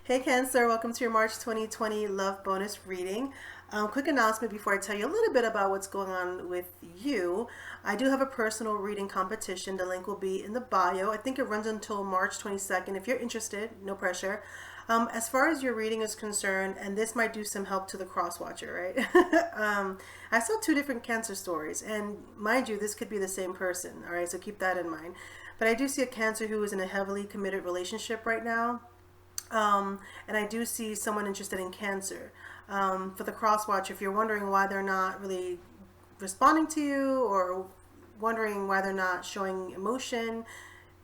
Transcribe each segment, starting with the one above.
Hey Cancer, welcome to your March 2020 Love Bonus reading. Quick announcement before I tell you a little bit about what's going on with you. I do have a personal reading competition. The link will be in the bio. I think it runs until March 22nd. If you're interested, no pressure. As far as your reading is concerned, and this might do some help to the cross-watcher, right? I saw two different Cancer stories, and mind you, this could be the same person, all right? So keep that in mind. But I do see a Cancer who is in a heavily committed relationship right now. And I do see someone interested in Cancer. For the crosswatch, if you're wondering why they're not really responding to you or wondering why they're not showing emotion,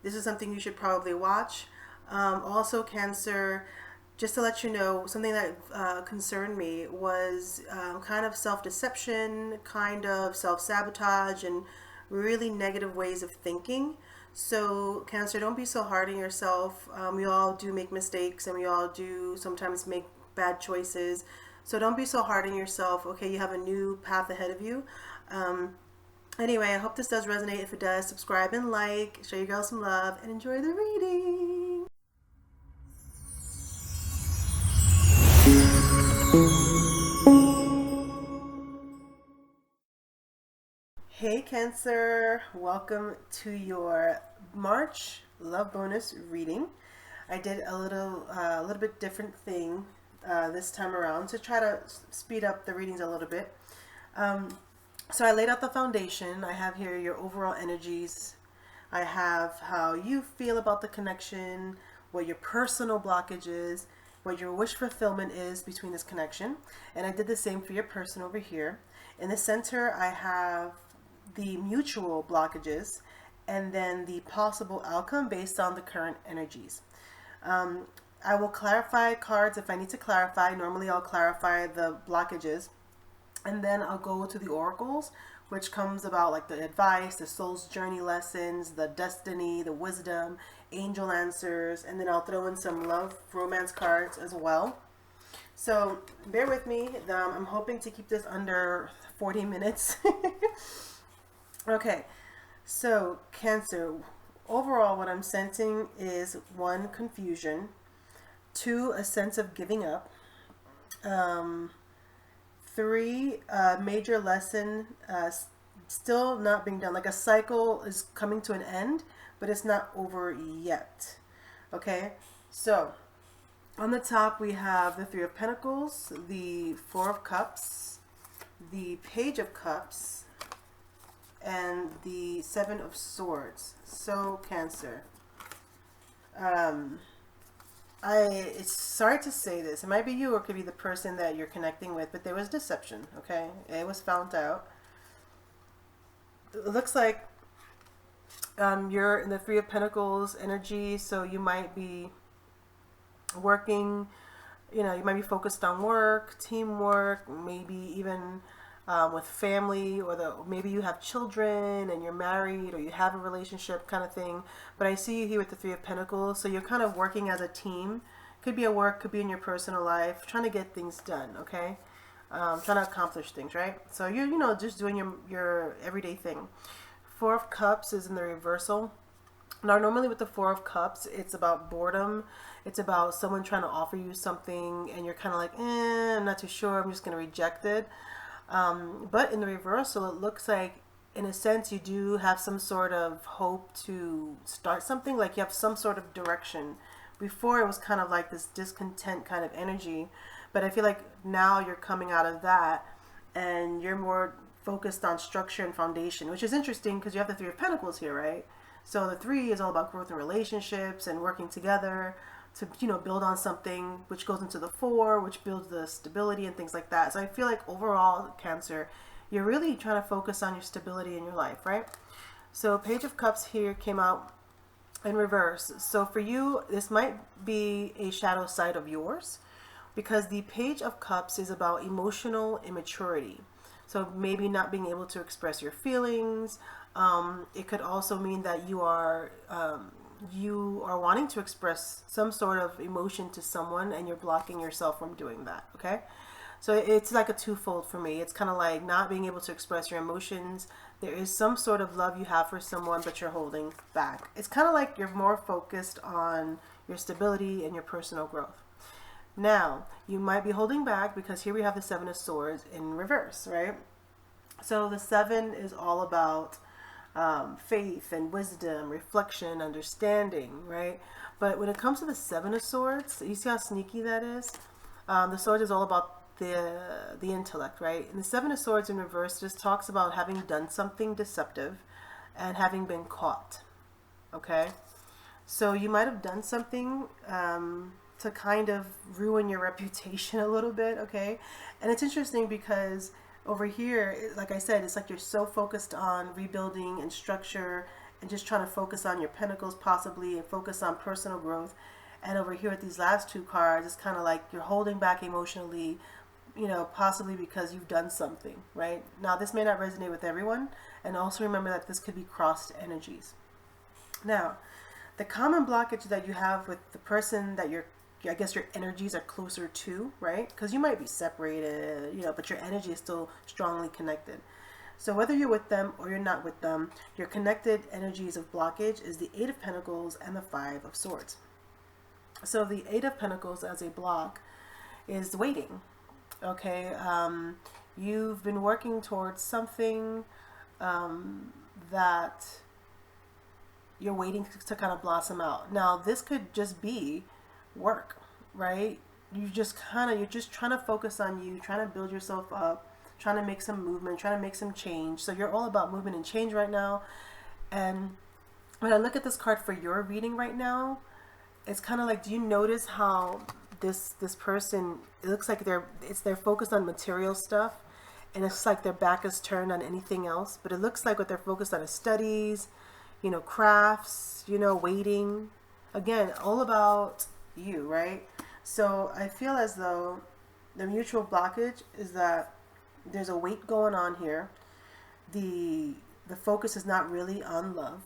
this is something you should probably watch. Also, Cancer, just to let you know, something that concerned me was kind of self-deception, kind of self-sabotage, and really negative ways of thinking. So, Cancer, don't be so hard on yourself. We all do make mistakes and we all do sometimes make bad choices. So, don't be so hard on yourself. Okay, you have a new path ahead of you. Anyway, I hope this does resonate. If it does, subscribe and like, show your girl some love, and enjoy the reading. Hey Cancer, welcome to your March Love Bonus reading. I did a little bit different thing this time around to try to speed up the readings a little bit. So I laid out the foundation. I have here your overall energies. I have how you feel about the connection, what your personal blockage is, what your wish fulfillment is between this connection. And I did the same for your person over here. In the center, I have the mutual blockages and then the possible outcome based on the current energies. I will clarify cards if I need to clarify. Normally I'll clarify the blockages and then I'll go to the oracles, which comes about like the advice, the soul's journey lessons, the destiny, the wisdom, angel answers, and then I'll throw in some love romance cards as well. So bear with me. I'm hoping to keep this under 40 minutes. Okay, so Cancer, overall what I'm sensing is 1, confusion, 2, a sense of giving up, 3, major lesson still not being done, like a cycle is coming to an end, but it's not over yet. Okay, so on the top we have the 3 of Pentacles, the 4 of Cups, the Page of Cups, and the 7 of Swords. So Cancer, it's sorry to say this, it might be you or it could be the person that you're connecting with, but there was deception. Okay, it was found out. It looks like you're in the 3 of Pentacles energy, so you might be working, you might be focused on work, teamwork, maybe even with family, or maybe you have children and you're married or you have a relationship kind of thing. But I see you here with the 3 of Pentacles, so you're kind of working as a team. Could be at work, could be in your personal life, trying to get things done. Okay, trying to accomplish things, right? So you're just doing your everyday thing. 4 of Cups is in the reversal. Now, normally with the 4 of Cups, it's about boredom. It's about someone trying to offer you something and you're kind of like, I'm not too sure, I'm just going to reject it. But in the reversal, it looks like, in a sense, you do have some sort of hope to start something, like you have some sort of direction. Before, it was kind of like this discontent kind of energy, but I feel like now you're coming out of that and you're more focused on structure and foundation, which is interesting because you have the 3 of Pentacles here, right? So the 3 is all about growth in relationships and working together to build on something, which goes into the 4, which builds the stability and things like that. So I feel like overall, Cancer, you're really trying to focus on your stability in your life, right? So Page of Cups here came out in reverse. So for you, this might be a shadow side of yours, because the Page of Cups is about emotional immaturity. So maybe not being able to express your feelings. It could also mean that you are wanting to express some sort of emotion to someone and you're blocking yourself from doing that. Okay, so it's like a twofold for me. It's kind of like not being able to express your emotions. There is some sort of love you have for someone, but you're holding back. It's kind of like you're more focused on your stability and your personal growth. Now, you might be holding back because here we have the Seven of Swords in reverse, right? So the seven is all about faith and wisdom, reflection, understanding, right? But when it comes to the Seven of Swords, you see how sneaky that is? The sword is all about the intellect, right? And the Seven of Swords in reverse just talks about having done something deceptive and having been caught, okay? So you might have done something to kind of ruin your reputation a little bit, okay? And it's interesting because over here, like I said, it's like you're so focused on rebuilding and structure and just trying to focus on your pentacles possibly and focus on personal growth. And over here with these last two cards, it's kind of like you're holding back emotionally, you know, possibly because you've done something, right? Now, this may not resonate with everyone. And also remember that this could be crossed energies. Now, the common blockage that you have with the person that I guess your energies are closer to, right? Because you might be separated, you know, but your energy is still strongly connected. So whether you're with them or you're not with them, your connected energies of blockage is the Eight of Pentacles and the Five of Swords. So the Eight of Pentacles as a block is waiting, okay? You've been working towards something that you're waiting to kind of blossom out. Now, this could just be work, right? You're just trying to focus on you, trying to build yourself up, trying to make some movement, trying to make some change. So you're all about movement and change right now. And when I look at this card for your reading right now, it's kind of like, do you notice how this person, it looks like they're focused on material stuff, and it's like their back is turned on anything else, but it looks like what they're focused on is studies, you know, crafts, you know, waiting. Again, all about you, right? So I feel as though the mutual blockage is that there's a weight going on here. The focus is not really on love.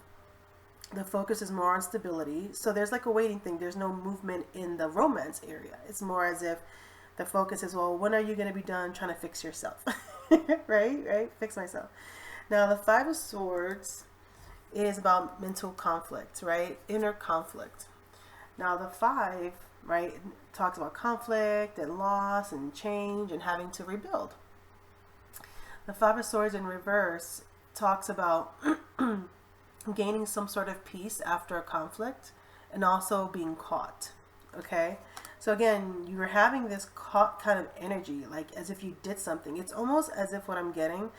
The focus is more on stability. So there's like a waiting thing. There's no movement in the romance area. It's more as if the focus is, well, when are you going to be done trying to fix yourself? Right? Fix myself. Now, the Five of Swords is about mental conflict, right? Inner conflict. Now, the five, right, talks about conflict and loss and change and having to rebuild. The Five of Swords in reverse talks about gaining some sort of peace after a conflict and also being caught, okay? So again, you were having this caught kind of energy, like as if you did something. It's almost as if what I'm getting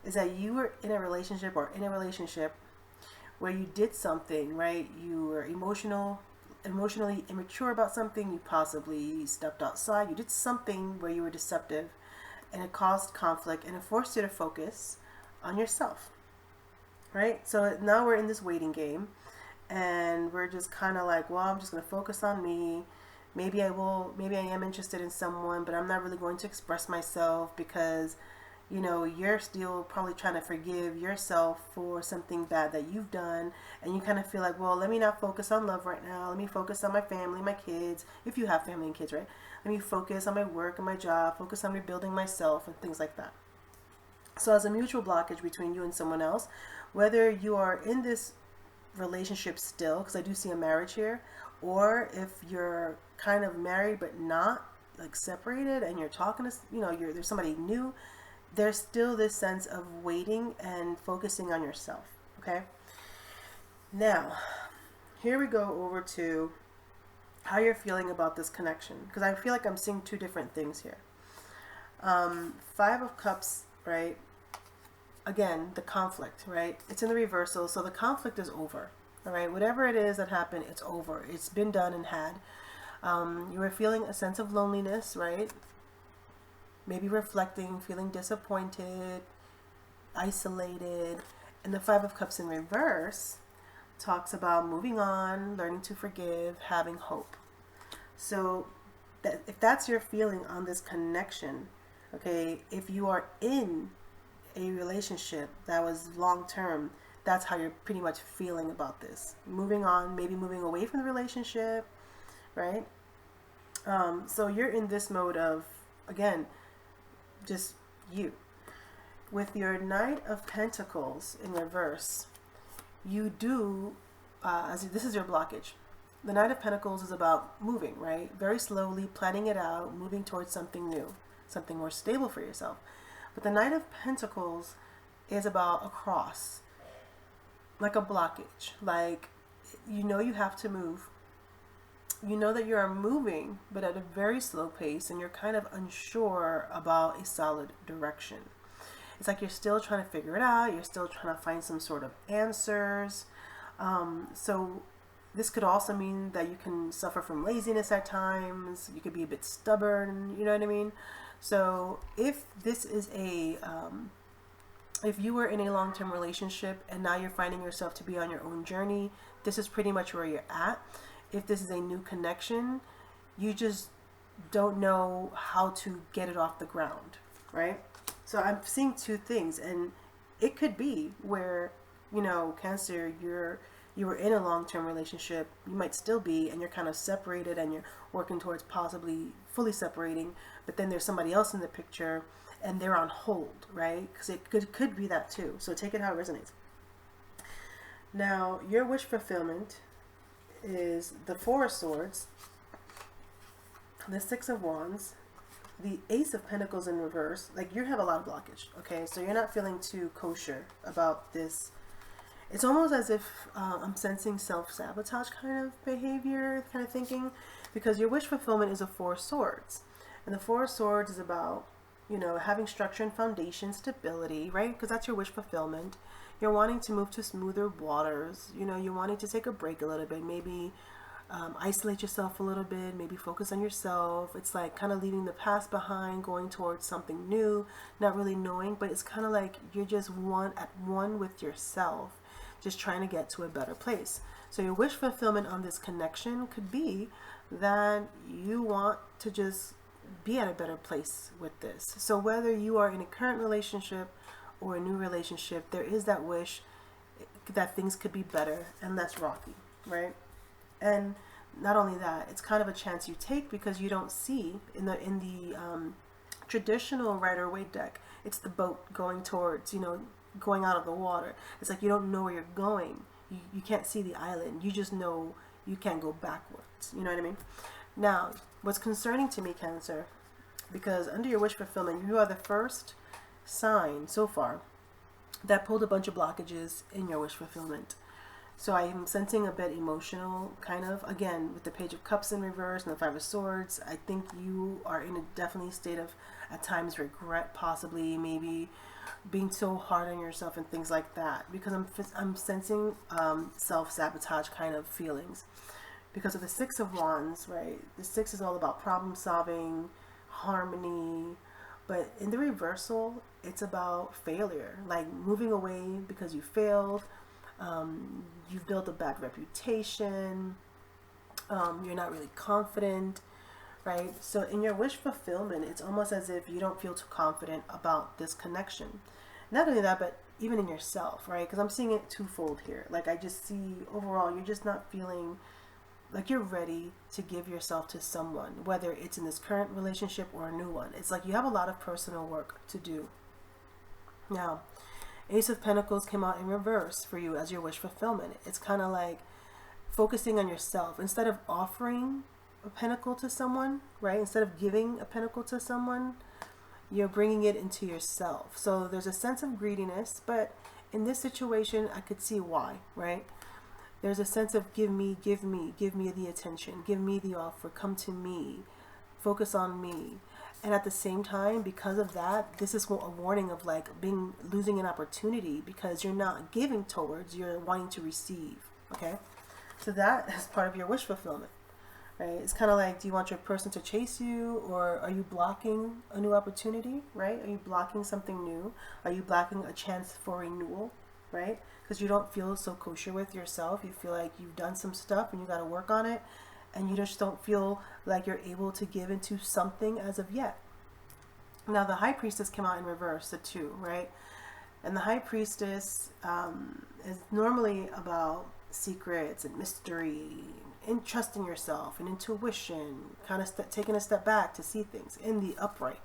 is that you were in a relationship where you did something, right? You were emotionally immature about something. You possibly stepped outside. You did something where you were deceptive, and it caused conflict, and it forced you to focus on yourself, right? So now we're in this waiting game, and we're just kind of like, well, I'm just going to focus on me. Maybe I am interested in someone, but I'm not really going to express myself because, you know, you're still probably trying to forgive yourself for something bad that you've done. And you kind of feel like, well, let me not focus on love right now. Let me focus on my family, my kids, if you have family and kids, right? Let me focus on my work and my job, focus on rebuilding myself and things like that. So as a mutual blockage between you and someone else, whether you are in this relationship still, because I do see a marriage here, or if you're kind of married but not, like separated, and you're talking to, you know, there's somebody new, there's still this sense of waiting and focusing on yourself, okay? Now, here we go over to how you're feeling about this connection, because I feel like I'm seeing two different things here. Five of Cups, right? Again, the conflict, right? It's in the reversal, so the conflict is over, all right? Whatever it is that happened, it's over. It's been done and had. You were feeling a sense of loneliness, right? Maybe reflecting, feeling disappointed, isolated. And the Five of Cups in reverse talks about moving on, learning to forgive, having hope. So if that's your feeling on this connection, okay, if you are in a relationship that was long-term, that's how you're pretty much feeling about this. Moving on, maybe moving away from the relationship, right? So you're in this mode of, again, just you. With your Knight of Pentacles in reverse, you do, this is your blockage. The Knight of Pentacles is about moving, right? Very slowly, planning it out, moving towards something new, something more stable for yourself. But the Knight of Pentacles is about a cross, like a blockage. Like, you know you have to move. You know that you are moving, but at a very slow pace, and you're kind of unsure about a solid direction. It's like you're still trying to figure it out. You're still trying to find some sort of answers. So this could also mean that you can suffer from laziness at times. You could be a bit stubborn, you know what I mean? So if this is if you were in a long-term relationship and now you're finding yourself to be on your own journey, this is pretty much where you're at. If this is a new connection, you just don't know how to get it off the ground, right? So I'm seeing two things, and it could be where, you know, Cancer, you were in a long-term relationship, you might still be, and you're kind of separated and you're working towards possibly fully separating, but then there's somebody else in the picture and they're on hold, right? Because it could be that too. So take it how it resonates. Now, your wish fulfillment is the Four of Swords, the Six of Wands, the Ace of Pentacles in reverse. Like, you have a lot of blockage, okay? So you're not feeling too kosher about this. It's almost as if I'm sensing self-sabotage kind of behavior, kind of thinking, because your wish fulfillment is a Four of Swords. And the Four of Swords is about, you know, having structure and foundation, stability, right? Because that's your wish fulfillment. You're wanting to move to smoother waters. You know, you're wanting to take a break a little bit, maybe isolate yourself a little bit, maybe focus on yourself. It's like kind of leaving the past behind, going towards something new, not really knowing, but it's kind of like you're just at one with yourself, just trying to get to a better place. So your wish fulfillment on this connection could be that you want to just be at a better place with this. So whether you are in a current relationship or a new relationship, there is that wish that things could be better and less rocky, right? And not only that, it's kind of a chance you take because you don't see in the traditional Rider-Waite deck, it's the boat going towards, you know, going out of the water. It's like you don't know where you're going. You can't see the island. You just know you can't go backwards. You know what I mean? Now, what's concerning to me, Cancer, because under your wish fulfillment, you are the first sign so far that pulled a bunch of blockages in your wish fulfillment. So I am sensing a bit emotional, kind of, again, with the Page of Cups in reverse and the Five of Swords. I think you are in a definitely state of, at times, regret, possibly, maybe being so hard on yourself and things like that, because I'm sensing self-sabotage kind of feelings because of the Six of Wands, right? The Six is all about problem solving, harmony, but in the reversal, it's about failure, like moving away because you failed. You've built a bad reputation. You're not really confident, right? So in your wish fulfillment, it's almost as if you don't feel too confident about this connection. Not only that, but even in yourself, right? Because I'm seeing it twofold here. Like, I just see overall, you're just not feeling like you're ready to give yourself to someone, whether it's in this current relationship or a new one. It's like you have a lot of personal work to do. Now, Ace of Pentacles came out in reverse for you as your wish fulfillment. It's kind of like focusing on yourself. Instead of offering a pentacle to someone, right? Instead of giving a pentacle to someone, you're bringing it into yourself. So there's a sense of greediness, but in this situation, I could see why, right? There's a sense of give me the attention, give me the offer, come to me, focus on me. And at the same time, because of that, this is a warning of like losing an opportunity because you're not giving towards, you're wanting to receive, okay? So that is part of your wish fulfillment, right? It's kind of like, do you want your person to chase you, or are you blocking a new opportunity, right? Are you blocking something new? Are you blocking a chance for renewal, right? Because you don't feel so kosher with yourself. You feel like you've done some stuff and you got to work on it. And you just don't feel like you're able to give into something as of yet. Now, the High Priestess came out in reverse, the two, right? And the High Priestess is normally about secrets and mystery, and trusting yourself and intuition, kind of taking a step back to see things in the upright.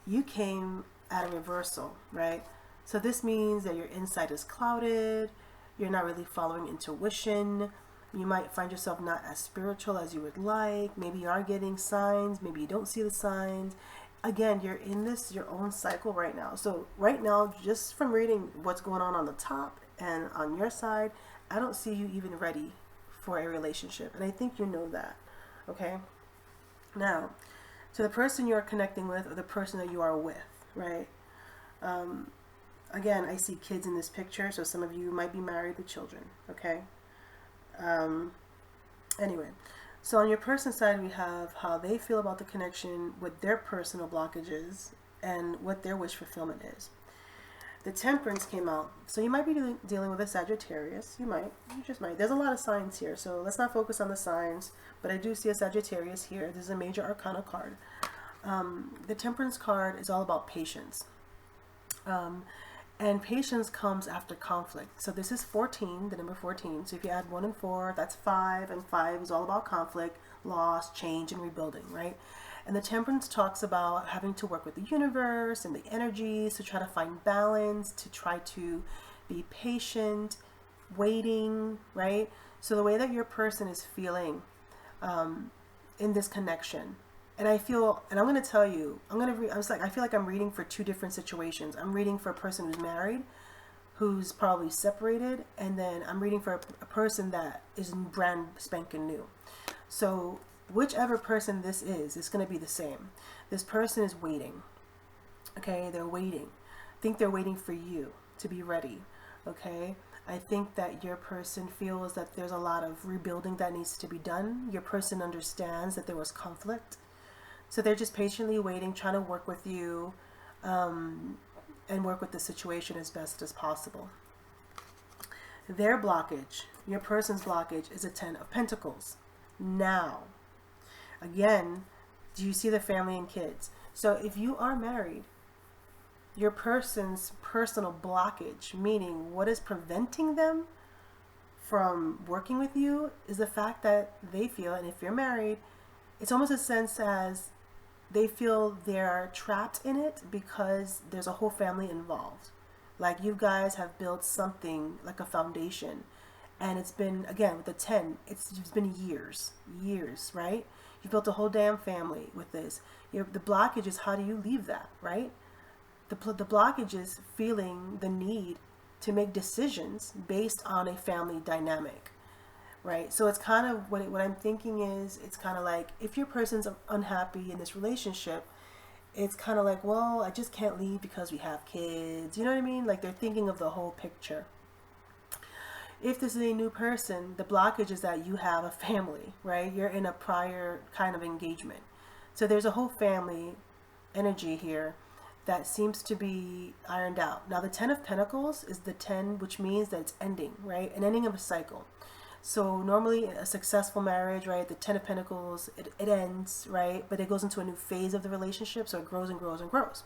You came at a reversal, right? So this means that your insight is clouded. You're not really following intuition. You might find yourself not as spiritual as you would like. Maybe you are getting signs. Maybe you don't see the signs. Again, you're in this your own cycle right now. So right now, just from reading what's going on the top and on your side, I don't see you even ready for a relationship. And I think you know that. Okay? Now, to the person you're connecting with or the person that you are with, right? Again, I see kids in this picture, so some of you might be married with children, okay? Anyway, so on your person side, we have how they feel about the connection with their personal blockages and what their wish fulfillment is. The Temperance came out, so you might be dealing with a Sagittarius. You just might. There's a lot of signs here, so let's not focus on the signs, but I do see a Sagittarius here. This is a major arcana card. The Temperance card is all about patience. And patience comes after conflict. So this is 14, the number 14. So if you add 1 and 4, that's 5. And 5 is all about conflict, loss, change, and rebuilding, right? And the Temperance talks about having to work with the universe and the energies to try to find balance, to try to be patient, waiting, right? So the way that your person is feeling in this connection, and I feel, and I'm going to tell you, I feel like I'm reading for two different situations. I'm reading for a person who's married, who's probably separated, and then I'm reading for a person that is brand spanking new. So whichever person this is, it's going to be the same. This person is waiting. Okay, they're waiting. I think they're waiting for you to be ready. Okay, I think that your person feels that there's a lot of rebuilding that needs to be done. Your person understands that there was conflict. So they're just patiently waiting, trying to work with you and work with the situation as best as possible. Their blockage, your person's blockage, is a 10 of Pentacles. Now, again, do you see the family and kids? So if you are married, your person's personal blockage, meaning what is preventing them from working with you, is the fact that they feel, and if you're married, it's almost a sense as they feel they're trapped in it because there's a whole family involved. Like you guys have built something like a foundation, and it's been, again, with the 10, it's been years, right? You built a whole damn family with this. The blockage is, how do you leave that, right? The blockage is feeling the need to make decisions based on a family dynamic. Right, so it's kind of what I'm thinking is, it's kind of like if your person's unhappy in this relationship, it's kind of like, well, I just can't leave because we have kids. You know what I mean? Like they're thinking of the whole picture. If this is a new person, the blockage is that you have a family, right? You're in a prior kind of engagement. So there's a whole family energy here that seems to be ironed out. Now the 10 of Pentacles is the 10, which means that it's ending, right? An ending of a cycle. So normally a successful marriage, right, the 10 of Pentacles, it ends, right, but it goes into a new phase of the relationship, so it grows and grows and grows.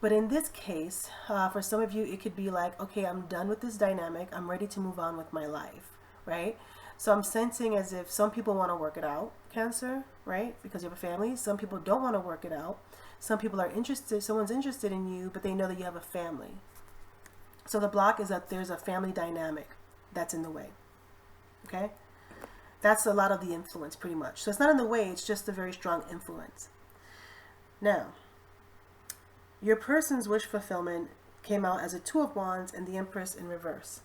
But in this case, for some of you, it could be like, okay, I'm done with this dynamic, I'm ready to move on with my life, right? So I'm sensing as if some people want to work it out, Cancer, right, because you have a family. Some people don't want to work it out. Some people are interested, someone's interested in you, but they know that you have a family. So the block is that there's a family dynamic that's in the way. Okay, that's a lot of the influence, pretty much. So it's not in the way, it's just a very strong influence. Now, your person's wish fulfillment came out as a 2 of Wands and the Empress in reverse.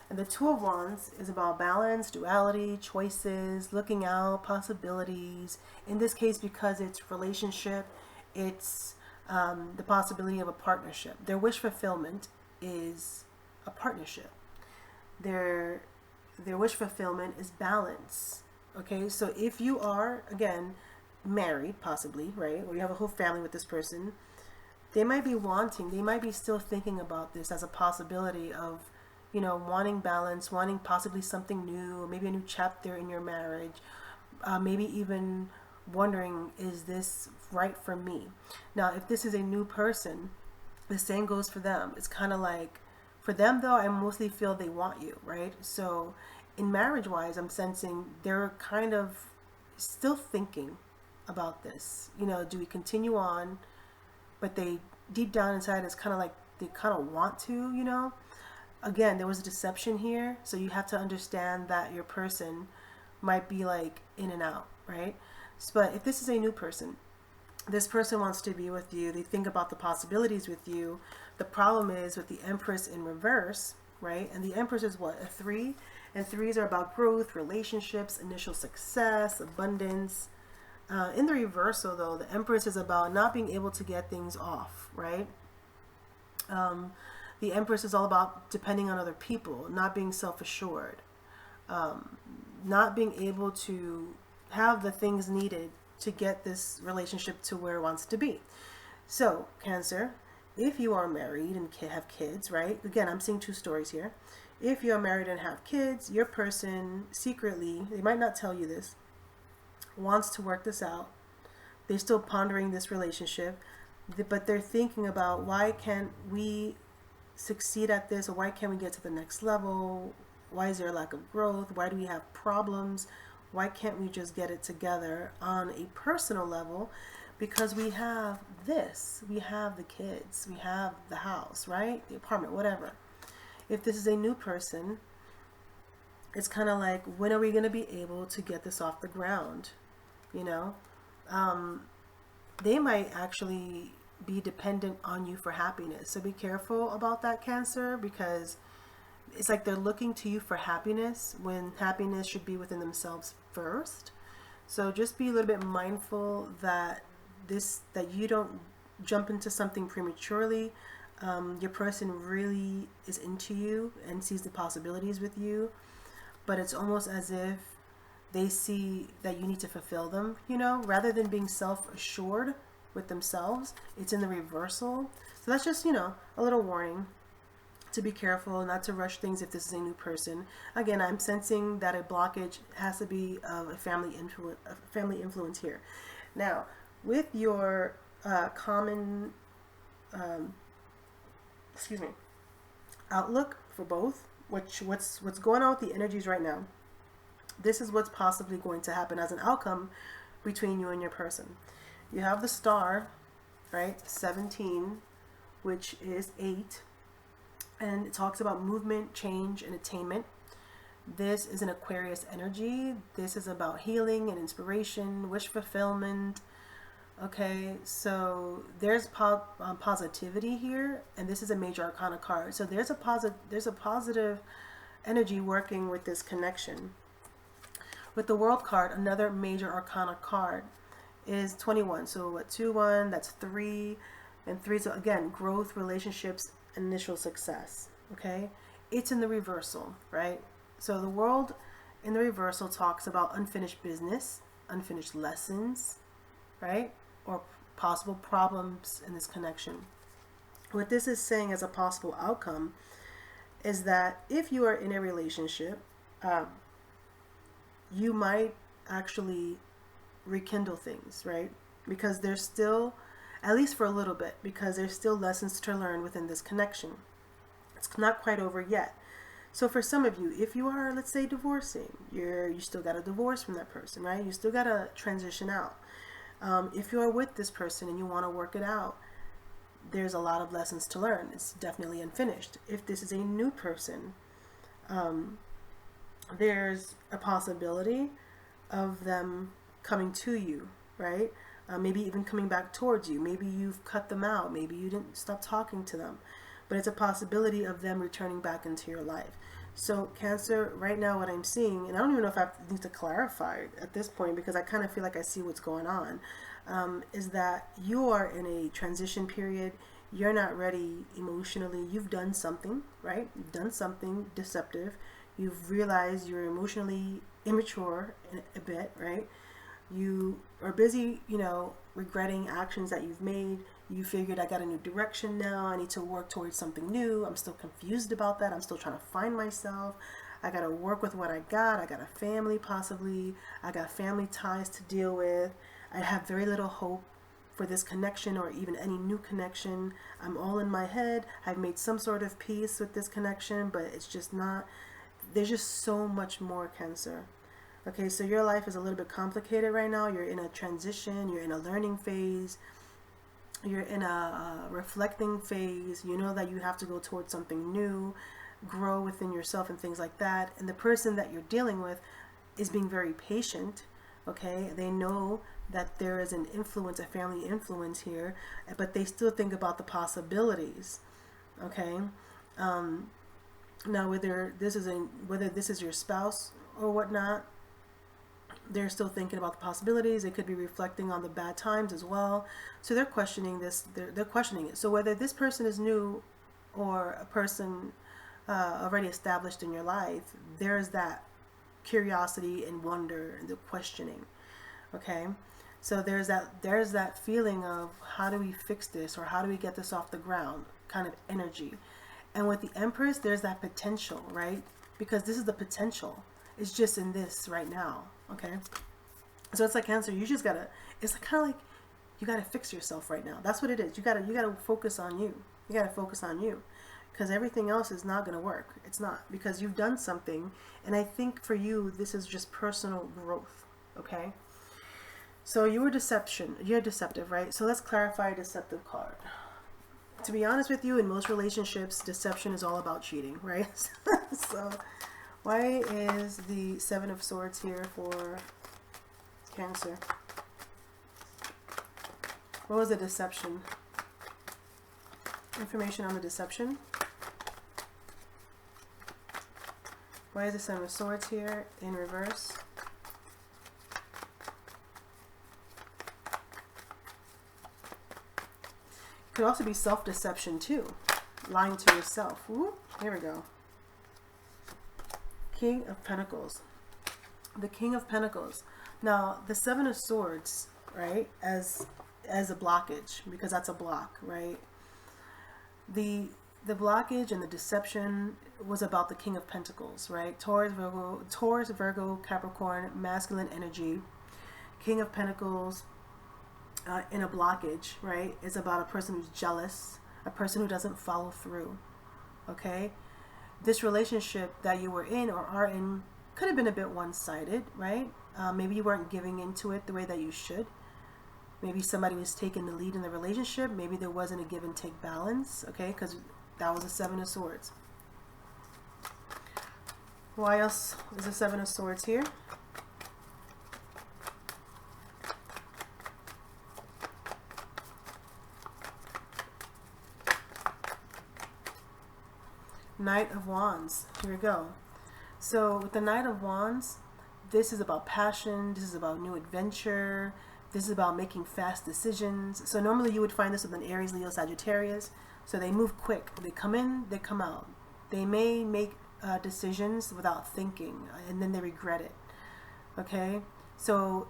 And the 2 of Wands is about balance, duality, choices, looking out, possibilities. In this case, because it's relationship, it's the possibility of a partnership. Their wish fulfillment is a partnership. Their wish fulfillment is balance. Okay, so if you are, again, married, possibly, right, or you have a whole family with this person, they might be still thinking about this as a possibility of, you know, wanting balance, wanting possibly something new, or maybe a new chapter in your marriage, maybe even wondering, is this right for me? Now, if this is a new person, the same goes for them. It's kind of like, for them, though, I mostly feel they want you, right? So in marriage-wise, I'm sensing they're kind of still thinking about this. You know, do we continue on? But they, deep down inside, it's kind of like they kind of want to, you know? again, there was a deception here, so you have to understand that your person might be like in and out, right? But if this is a new person, this person wants to be with you, they think about the possibilities with you. The problem is with the Empress in reverse, right? And the Empress is what? A 3? And 3s are about growth, relationships, initial success, abundance. In the reversal, though, the Empress is about not being able to get things off, right? The Empress is all about depending on other people, not being self-assured, not being able to have the things needed to get this relationship to where it wants to be. So, Cancer, if you are married and have kids, right? Again, I'm seeing 2 stories here. If you're married and have kids, your person secretly, they might not tell you this, wants to work this out. They're still pondering this relationship, but they're thinking about, why can't we succeed at this, or why can't we get to the next level? Why is there a lack of growth? Why do we have problems? Why can't we just get it together on a personal level? Because we have this, we have the kids, we have the house, right? The apartment, whatever. If this is a new person, it's kind of like, when are we going to be able to get this off the ground? You know, they might actually be dependent on you for happiness. So be careful about that, Cancer, because it's like they're looking to you for happiness when happiness should be within themselves first. So just be a little bit mindful that you don't jump into something prematurely. Your person really is into you and sees the possibilities with you, but it's almost as if they see that you need to fulfill them, you know, rather than being self-assured with themselves. It's in the reversal. So that's just, you know, a little warning to be careful, not to rush things if this is a new person. Again, I'm sensing that a blockage has to be of a family influence here. Now, with your common outlook for both, what's going on with the energies right now, this is what's possibly going to happen as an outcome between you and your person. You have the Star, right? 17, which is 8, and it talks about movement, change, and attainment. This is an Aquarius energy. This is about healing and inspiration, wish fulfillment. Okay, so there's positivity here, and this is a major arcana card. So there's a positive energy working with this connection. With the World card, another major arcana card is 21. So what, 2-1, that's 3, and 3 is again growth, relationships, initial success. Okay, it's in the reversal, right? So the World in the reversal talks about unfinished business, unfinished lessons, right? Or possible problems in this connection. What this is saying as a possible outcome is that if you are in a relationship, you might actually rekindle things, right? Because there's still, at least for a little bit, because there's still lessons to learn within this connection. It's not quite over yet. So for some of you, if you are, let's say, divorcing, you still got a divorce from that person, right? You still got to transition out. If you're with this person and you want to work it out, there's a lot of lessons to learn. It's definitely unfinished. If this is a new person, there's a possibility of them coming to you, right? Maybe even coming back towards you. Maybe you've cut them out. Maybe you didn't stop talking to them. But it's a possibility of them returning back into your life. So Cancer, right now what I'm seeing, and I don't even know if I need to clarify at this point because I kind of feel like I see what's going on, is that you are in a transition period. You're not ready emotionally. You've done something, right? You've done something deceptive. You've realized you're emotionally immature a bit, right? You are busy, you know, regretting actions that you've made. You figured, I got a new direction now. I need to work towards something new. I'm still confused about that. I'm still trying to find myself. I got to work with what I got. I got a family possibly. I got family ties to deal with. I have very little hope for this connection or even any new connection. I'm all in my head. I've made some sort of peace with this connection, but it's just not, there's just so much more, Cancer. Okay, so your life is a little bit complicated right now. You're in a transition. You're in a learning phase. You're in a reflecting phase. You know that you have to go towards something new. grow within yourself and things like that. And the person that you're dealing with is being very patient. Okay, they know that there is an influence, a family influence here, but they still think about the possibilities. Okay, now whether this is your spouse or whatnot, they're still thinking about the possibilities. They could be reflecting on the bad times as well. So they're questioning this. They're questioning it. So whether this person is new or a person already established in your life, there's that curiosity and wonder and the questioning. Okay, so there's that feeling of how do we fix this, or how do we get this off the ground, kind of energy. And with the Empress, there's that potential, right? Because this is the potential. It's just in this right now. Okay, so it's like Cancer. You just gotta. It's kind of like you gotta fix yourself right now. That's what it is. You gotta focus on you. You gotta focus on you, because everything else is not gonna work. It's not, because you've done something, and I think for you this is just personal growth. Okay. So you were you're deceptive, right? So let's clarify a deceptive card. To be honest with you, in most relationships, deception is all about cheating, right? So why is the Seven of Swords here for Cancer? What was the deception? Information on the deception. Why is the Seven of Swords here in reverse? Could also be self-deception too, lying to yourself. Ooh, here we go. King of Pentacles. The King of Pentacles. Now, the Seven of Swords, right, as a blockage, because that's a block, right? The blockage and the deception was about the King of Pentacles, right? Taurus, Virgo, Capricorn, masculine energy. King of Pentacles in a blockage, right, is about a person who's jealous, a person who doesn't follow through. Okay? This relationship that you were in or are in could have been a bit one-sided, right? Maybe you weren't giving into it the way that you should. Maybe somebody was taking the lead in the relationship. Maybe there wasn't a give and take balance, okay? Because that was a Seven of Swords. Why else is the Seven of Swords here? Knight of Wands. Here we go. So with the Knight of Wands, this is about passion. This is about new adventure. This is about making fast decisions. So normally you would find this with an Aries, Leo, Sagittarius. So they move quick. They come in, they come out. They may make decisions without thinking, and then they regret it. Okay? So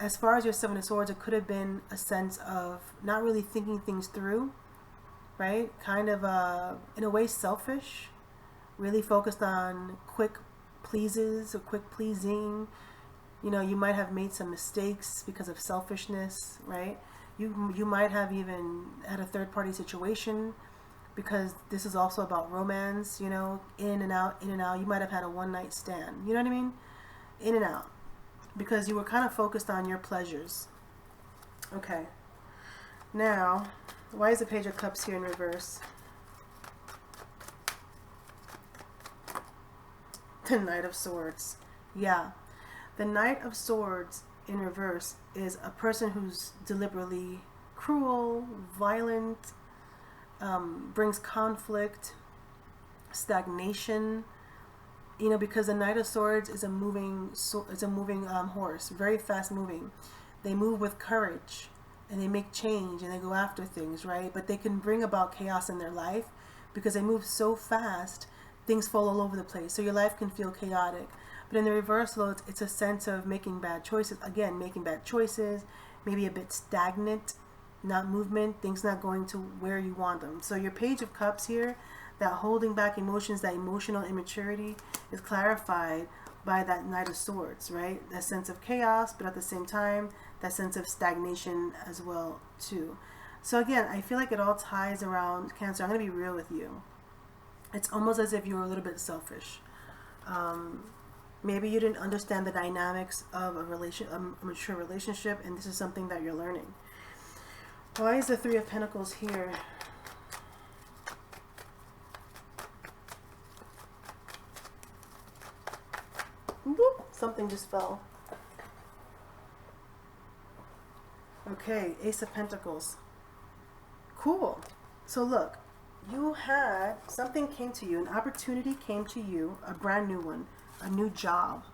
as far as your Seven of Swords, it could have been a sense of not really thinking things through, right? Kind of, in a way, selfish. Really focused on quick pleases or quick pleasing. You know, you might have made some mistakes because of selfishness, right? You might have even had a third-party situation, because this is also about romance, you know, in and out, in and out. You might have had a one-night stand, you know what I mean? In and out. Because you were kind of focused on your pleasures. Okay. Now, why is the Page of Cups here in reverse? The Knight of Swords. Yeah. The Knight of Swords in reverse is a person who's deliberately cruel, violent, brings conflict, stagnation. You know, because the Knight of Swords is a moving horse, very fast moving. They move with courage, and they make change, and they go after things, right? But they can bring about chaos in their life because they move so fast. Things fall all over the place, so your life can feel chaotic. But in the reverse, though, it's a sense of making bad choices. Again, making bad choices, maybe a bit stagnant, not movement, things not going to where you want them. So your Page of Cups here, that holding back emotions, that emotional immaturity, is clarified by that Knight of Swords, right? That sense of chaos, but at the same time, that sense of stagnation as well, too. So again, I feel like it all ties around Cancer. I'm going to be real with you. It's almost as if you were a little bit selfish. Maybe you didn't understand the dynamics of a mature relationship, and this is something that you're learning. Why is the Three of Pentacles here? something just fell. Okay, Ace of Pentacles. Cool. So look, you had, something came to you, an opportunity came to you, a brand new one, a new job,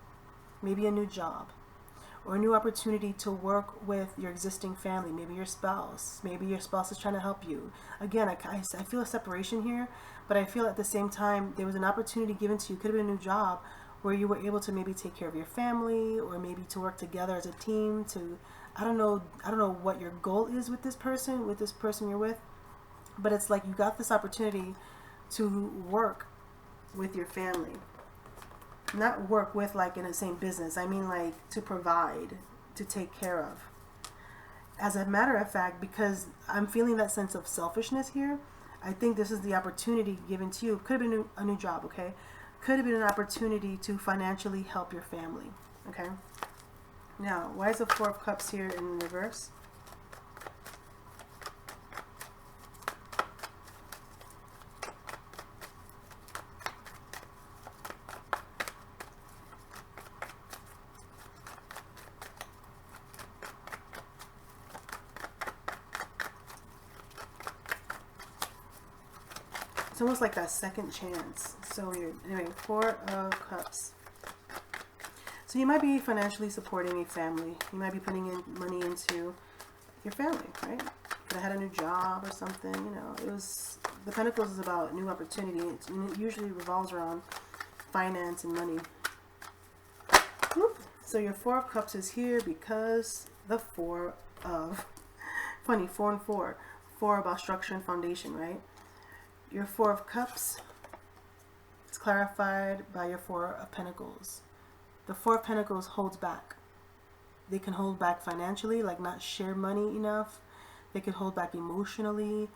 maybe a new job, or a new opportunity to work with your existing family, maybe your spouse is trying to help you. Again, I feel a separation here, but I feel at the same time there was an opportunity given to you, could have been a new job, where you were able to maybe take care of your family, or maybe to work together as a team to, I don't know what your goal is with this person you're with, but it's like you got this opportunity to work with your family. Not work with like in the same business, I mean like to provide, to take care of. As a matter of fact, because I'm feeling that sense of selfishness here, I think this is the opportunity given to you. Could have been a new job, okay? Could have been an opportunity to financially help your family, okay? Now, why is the Four of Cups here in reverse? It's almost like that second chance. So weird. Anyway, Four of Cups. So you might be financially supporting a family. You might be putting in money into your family, right? Could have had a new job or something, you know. It was, the Pentacles is about new opportunity. It usually revolves around finance and money. Whoop. So your Four of Cups is here because the Four of, funny, 4 and 4. 4 about structure and foundation, right? Your Four of Cups is clarified by your Four of Pentacles. The Four of Pentacles holds back. They can hold back financially, like not share money enough. They could hold back emotionally.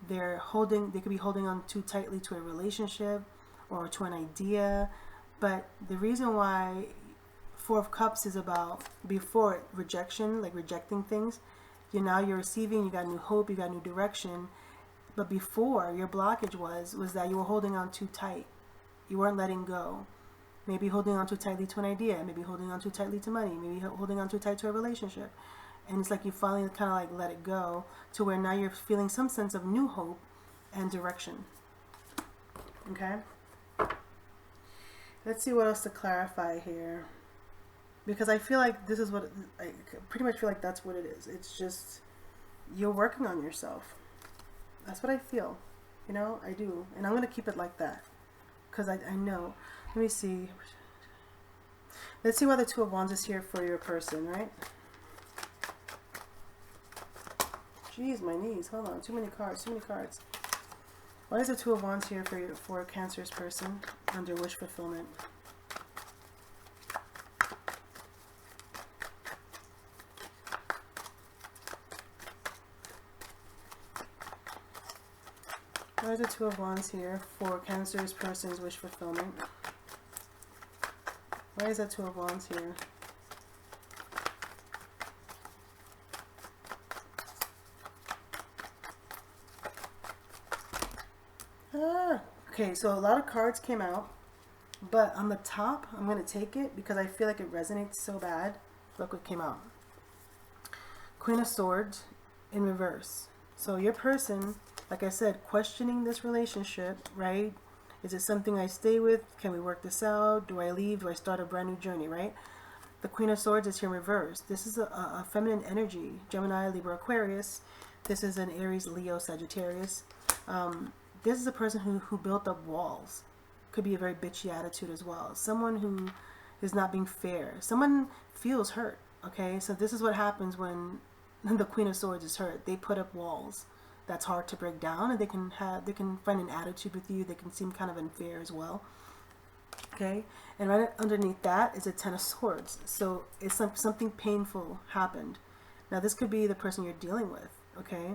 They could be holding on too tightly to a relationship or to an idea. But the reason why Four of Cups is about, before, rejection, like rejecting things. You're receiving, you got new hope, you got new direction. But before, your blockage was that you were holding on too tight. You weren't letting go. Maybe holding on too tightly to an idea. Maybe holding on too tightly to money. Maybe holding on too tight to a relationship. And it's like you finally kind of like let it go to where now you're feeling some sense of new hope and direction. Okay? Let's see what else to clarify here. Because I feel like this is what, I pretty much feel like that's what it is. It's just, you're working on yourself. That's what I feel. You know, I do. And I'm going to keep it like that. Because I know. Let me see. Let's see why the Two of Wands is here for your person, right? Jeez, my knees. Hold on. Too many cards. Too many cards. Why is the Two of Wands here for a Cancer's person under wish fulfillment? Why is the Two of Wands here for Cancer's person's wish fulfillment? Why is that Two of Wands here? Okay, so a lot of cards came out, but on the top, I'm going to take it because I feel like it resonates so bad. Look what came out. Queen of Swords in reverse. So your person, like I said, questioning this relationship, right? Is it something I stay with? Can we work this out? Do I leave? Do I start a brand new journey, right? The Queen of Swords is here in reverse. This is a feminine energy. Gemini, Libra, Aquarius. This is an Aries, Leo, Sagittarius. This is a person who built up walls. Could be a very bitchy attitude as well. Someone who is not being fair. Someone feels hurt, okay? So this is what happens when the Queen of Swords is hurt. They put up walls. That's hard to break down, and they can find an attitude with you. They can seem kind of unfair as well. Okay, and right underneath that is a Ten of Swords. So it's something painful happened. Now this could be the person you're dealing with, okay,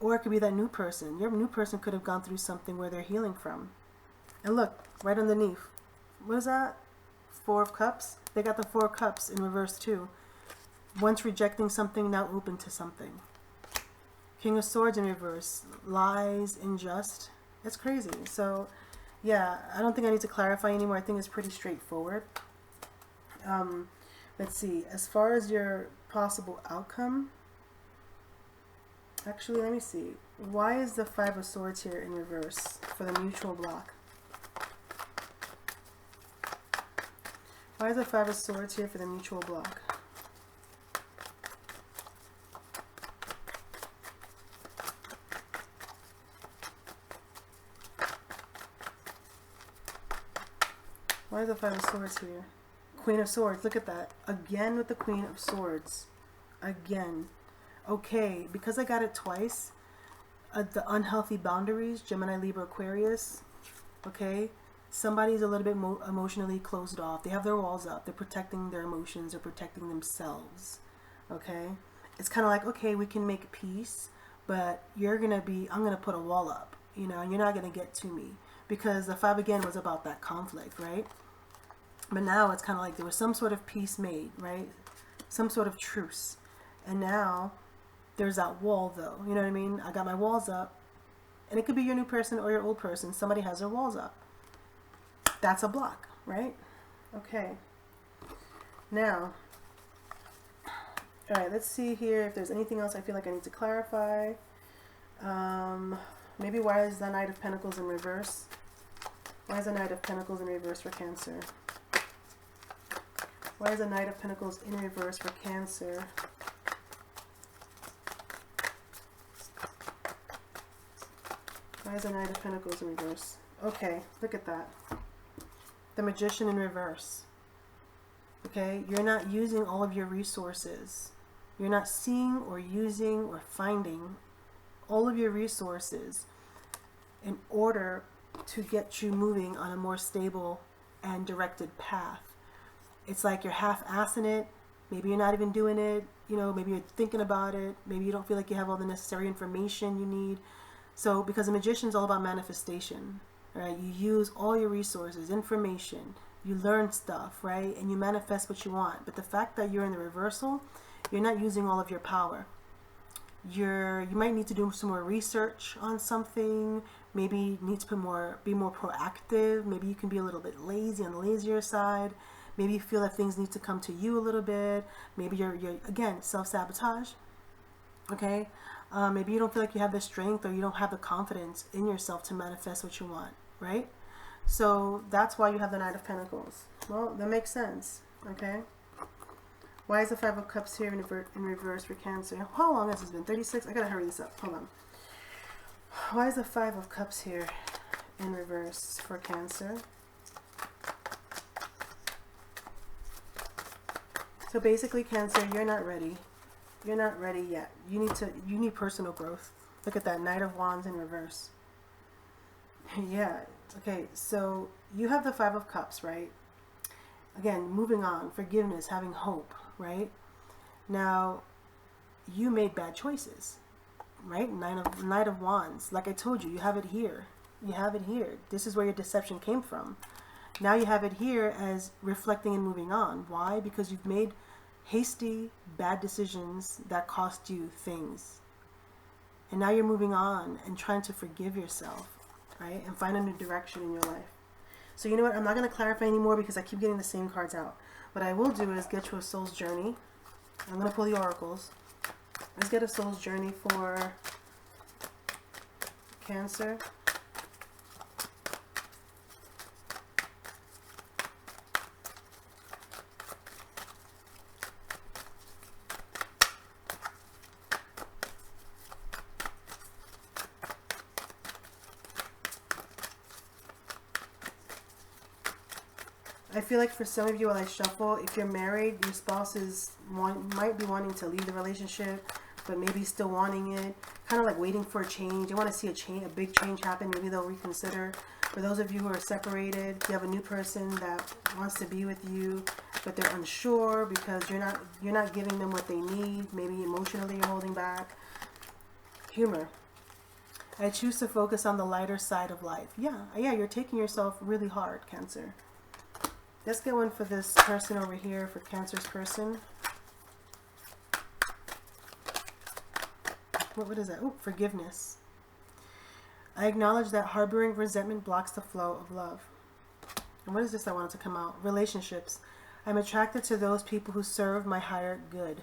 or it could be that new person. Your new person could have gone through something where they're healing from. And look, right underneath, what is that? Four of Cups. They got the Four of Cups in reverse too. Once rejecting something, now open to something. King of Swords in reverse. Lies, unjust. It's crazy. So, yeah, I don't think I need to clarify anymore. I think it's pretty straightforward. Let's see. As far as your possible outcome, actually, let me see. Why is the Five of Swords here in reverse for the mutual block? Why is the Five of Swords here for the mutual block? Why is the Five of Swords here? Queen of Swords, look at that. Again with the Queen of Swords. Again. Okay, because I got it twice, the unhealthy boundaries, Gemini, Libra, Aquarius, okay? Somebody's a little bit emotionally closed off. They have their walls up. They're protecting their emotions. They're protecting themselves, okay? It's kind of like, okay, we can make peace, but I'm going to put a wall up, you know, and you're not going to get to me. Because the Five, again, was about that conflict, right? But now it's kind of like there was some sort of peace made, right? Some sort of truce. And now there's that wall, though. You know what I mean? I got my walls up. And it could be your new person or your old person. Somebody has their walls up. That's a block, right? Okay. Now, all right, let's see here if there's anything else I feel like I need to clarify. Maybe why is the Knight of Pentacles in reverse? Why is the Knight of Pentacles in reverse for Cancer? Why is the Knight of Pentacles in reverse for Cancer? Why is the Knight of Pentacles in reverse? Okay, look at that. The Magician in reverse. Okay, you're not using all of your resources. You're not seeing or using or finding all of your resources in order to get you moving on a more stable and directed path. It's like you're half-assing it. Maybe you're not even doing it. You know, maybe you're thinking about it. Maybe you don't feel like you have all the necessary information you need. So, because the Magician is all about manifestation, right? You use all your resources, information. You learn stuff, right? And you manifest what you want. But the fact that you're in the reversal, you're not using all of your power. You might need to do some more research on something. Maybe you need to be more proactive. Maybe you can be a little bit lazy on the lazier side. Maybe you feel that things need to come to you a little bit. Maybe you're again, self-sabotage. Okay? Maybe you don't feel like you have the strength or you don't have the confidence in yourself to manifest what you want, right? So that's why you have the Knight of Pentacles. Well, that makes sense, okay? Why is the Five of Cups here in reverse for Cancer? How long has this been? 36? I gotta hurry this up. Hold on. Why is the Five of Cups here in reverse for Cancer? So basically, Cancer, you're not ready. You're not ready yet. You need personal growth. Look at that, Knight of Wands in reverse. Yeah, okay, so you have the Five of Cups, right? Again, moving on, forgiveness, having hope, right? Now, you made bad choices, right? Knight of Wands. Like I told you, you have it here. You have it here. This is where your deception came from. Now you have it here as reflecting and moving on. Why? Because you've made hasty, bad decisions that cost you things. And now you're moving on and trying to forgive yourself, right? And find a new direction in your life. So you know what? I'm not going to clarify anymore because I keep getting the same cards out. What I will do is get you a soul's journey. I'm going to pull the oracles. Let's get a soul's journey for Cancer. I feel like for some of you while I shuffle, if you're married, your spouse might be wanting to leave the relationship, but maybe still wanting it, kind of like waiting for a change. They want to see a big change happen. Maybe they'll reconsider. For those of you who are separated, you have a new person that wants to be with you, but they're unsure because you're not giving them what they need. Maybe emotionally you're holding back. Humor. I choose to focus on the lighter side of life. Yeah, you're taking yourself really hard, Cancer. Let's get one for this person over here, for Cancer's person. What is that? Oh, forgiveness. I acknowledge that harboring resentment blocks the flow of love. And what is this I wanted to come out? Relationships. I'm attracted to those people who serve my higher good.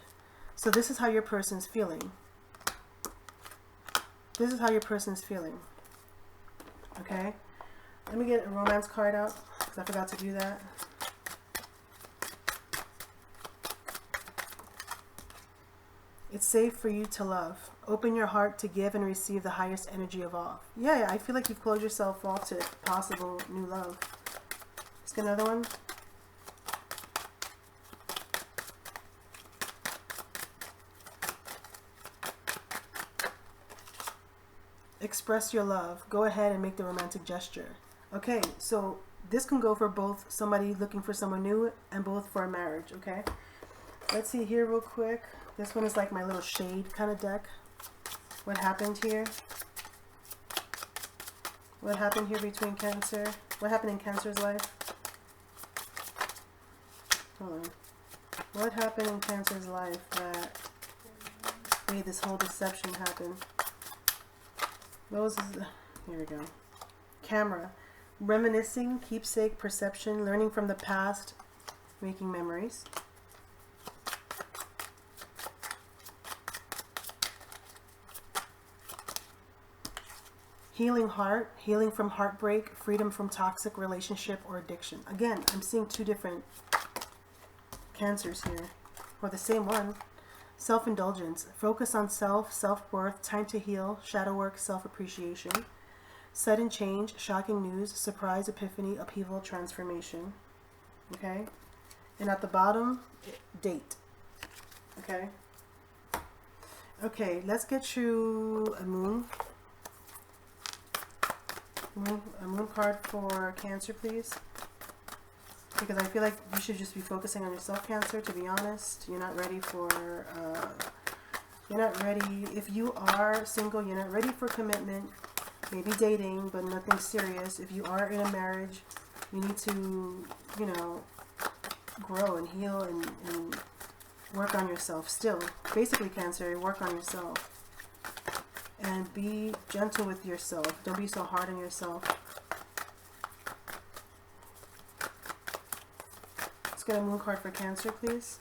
So this is how your person's feeling. This is how your person's feeling. Okay? Let me get a romance card out because I forgot to do that. It's safe for you to love. Open your heart to give and receive the highest energy of all. Yeah, I feel like you've closed yourself off to possible new love. Let's get another one. Express your love. Go ahead and make the romantic gesture. Okay, so this can go for both somebody looking for someone new and both for a marriage, okay? Let's see here real quick. This one is like my little shade kind of deck. What happened here? What happened here between Cancer? What happened in Cancer's life? Hold on. What happened in Cancer's life that made this whole deception happen? What was this? Here we go. Camera. Reminiscing, keepsake, perception, learning from the past, making memories. Healing heart, healing from heartbreak, freedom from toxic relationship or addiction. Again, I'm seeing two different Cancers here, or the same one. Self-indulgence, focus on self, self-worth, time to heal, shadow work, self-appreciation. Sudden change, shocking news, surprise, epiphany, upheaval, transformation. Okay? And at the bottom, date. Okay? Okay, let's get you a moon. A moon card for Cancer, please. Because I feel like you should just be focusing on yourself, Cancer, to be honest. You're not ready for, you're not ready, if you are single, you're not ready for commitment, maybe dating, but nothing serious. If you are in a marriage, you need to, you know, grow and heal and work on yourself still. Basically, Cancer, work on yourself. And be gentle with yourself. Don't be so hard on yourself. Let's get a moon card for Cancer, please.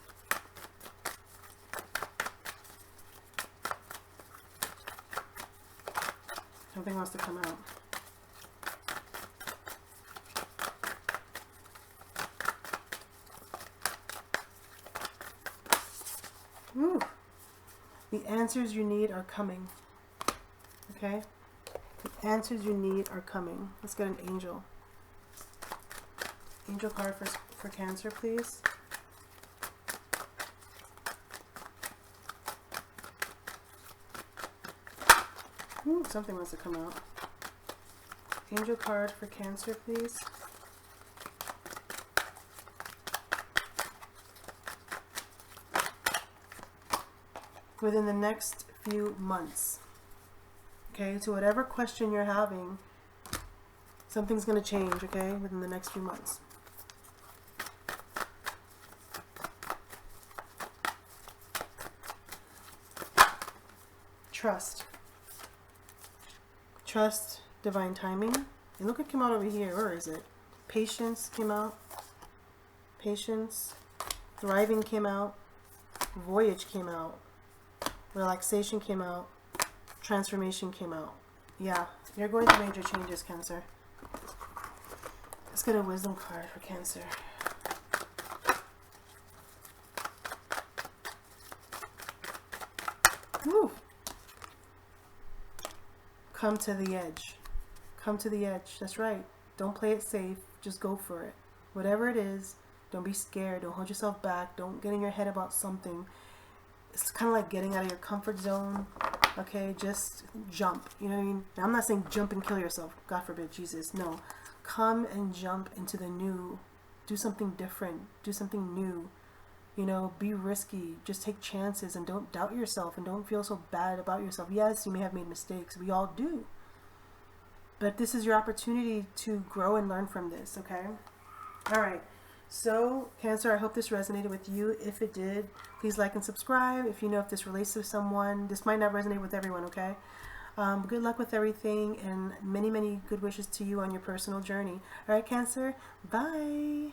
Something wants to come out. Ooh. The answers you need are coming. Okay? The answers you need are coming. Let's get an angel. Angel card for Cancer, please. Ooh, something wants to come out. Angel card for Cancer, please. Within the next few months. Okay, so whatever question you're having, something's going to change, okay, within the next few months. Trust. Trust divine timing. And look what came out over here. Where is it? Patience came out. Patience. Thriving came out. Voyage came out. Relaxation came out. Transformation came out. Yeah, you're going through major changes, Cancer. Let's get a wisdom card for Cancer. Woo. Come to the edge. Come to the edge. That's right. Don't play it safe. Just go for it. Whatever it is, don't be scared. Don't hold yourself back. Don't get in your head about something. It's kind of like getting out of your comfort zone. Okay, just jump. You know what I mean? Now, I'm not saying jump and kill yourself. God forbid, Jesus. No. Come and jump into the new. Do something different. Do something new. You know, be risky. Just take chances and don't doubt yourself and don't feel so bad about yourself. Yes, you may have made mistakes. We all do. But this is your opportunity to grow and learn from this, okay? All right. So, Cancer, I hope this resonated with you. If it did, please like and subscribe. If you know if this relates to someone, this might not resonate with everyone, okay? Good luck with everything and many, many good wishes to you on your personal journey. All right, Cancer, bye.